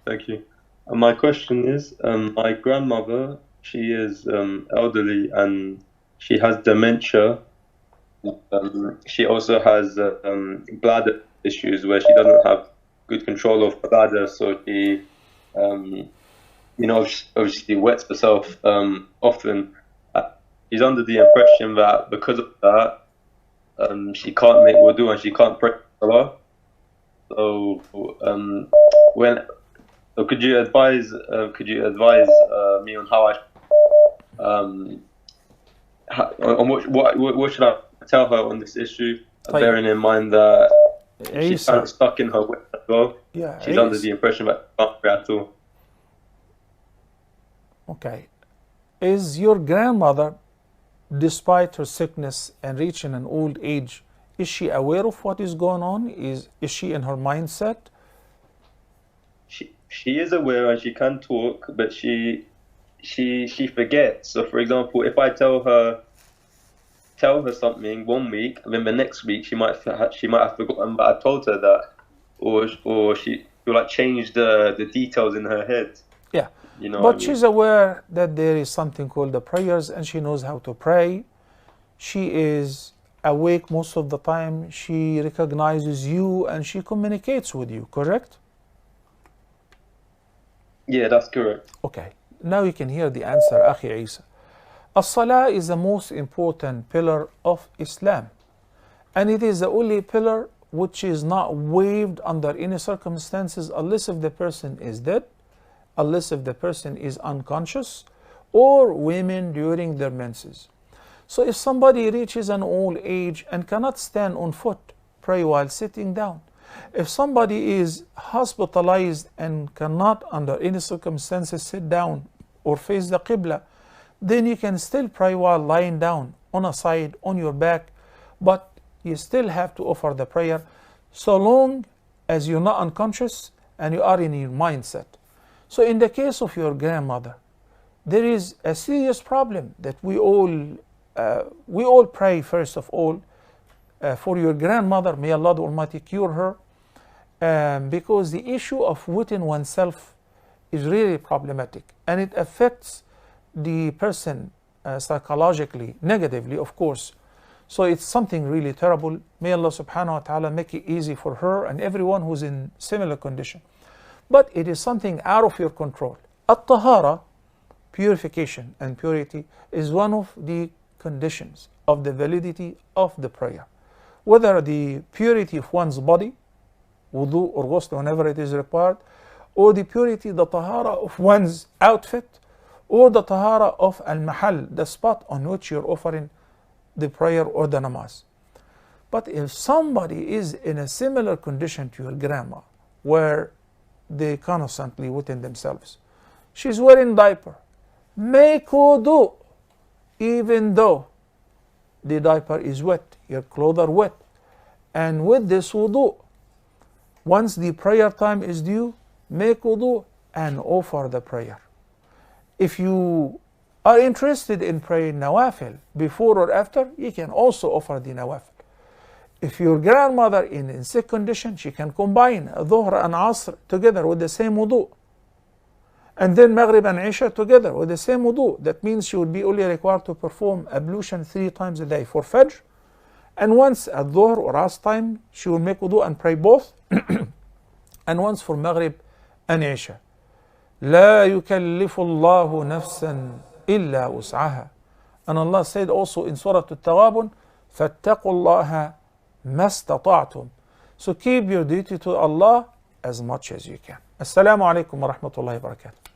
Thank you. My question is, my grandmother, she is elderly and she has dementia. She also has bladder issues where she doesn't have good control of her bladder, so she, um, obviously wets herself often. She's under the impression that because of that, she can't make wudu and she can't pray Salah. So, when so could you advise me on how um, on what should I tell her on this issue, bearing in mind that she's kind of stuck in her way as well. Yeah, she's under the impression that she can't pray at all. Okay. Is your grandmother, despite her sickness and reaching an old age, is she aware of what is going on? Is she in her mindset? She is aware and she can talk, but she forgets. So, for example, if I tell her something 1 week, and then the next week she might have forgotten that I told her that, or she'll like change the details in her head. Yeah, but she's aware that there is something called the prayers, and she knows how to pray. She is awake most of the time. She recognizes you and she communicates with you, correct? Yeah, that's correct. Okay, now you can hear the answer, Akhi Isa. As-Salah is the most important pillar of Islam, and it is the only pillar which is not waived under any circumstances unless if the person is dead, unless if the person is unconscious, or women during their menses. So if somebody reaches an old age and cannot stand on foot, pray while sitting down. If somebody is hospitalized and cannot under any circumstances sit down or face the Qibla, then you can still pray while lying down on a side, on your back, but you still have to offer the prayer so long as you're not unconscious and you are in your mindset. So in the case of your grandmother, there is a serious problem that we all pray first of all for your grandmother. May Allah the Almighty cure her, because the issue of witting oneself is really problematic and it affects the person psychologically, negatively, of course. So it's something really terrible. May Allah subhanahu wa ta'ala make it easy for her and everyone who's in similar condition. But it is something out of your control. At-tahara, purification and purity, is one of the conditions of the validity of the prayer. Whether the purity of one's body, wudu or ghusl whenever it is required, or the purity, the tahara of one's outfit, or the tahara of al-mahal, the spot on which you're offering the prayer or the namaz. But if somebody is in a similar condition to your grandma, where they constantly within themselves, she's wearing diaper, make wudu, even though the diaper is wet, your clothes are wet. And with this wudu, once the prayer time is due, make wudu and offer the prayer. If you are interested in praying nawafil before or after, you can also offer the nawafil. If your grandmother in sick condition, she can combine dhuhr and asr together with the same wudu, and then maghrib and isha together with the same wudu. That means she would be only required to perform ablution 3 times a day for fajr, and once at dhuhr or asr time she will make wudu and pray both, and once for maghrib and isha. لا يكلف الله نفسا إلا وسعها. And Allah said also in Surah At-Taghabun, فاتقوا الله ما استطعتم. So keep your duty to Allah as much as you can. Assalamu alaikum wa rahmatullahi wa barakatuh.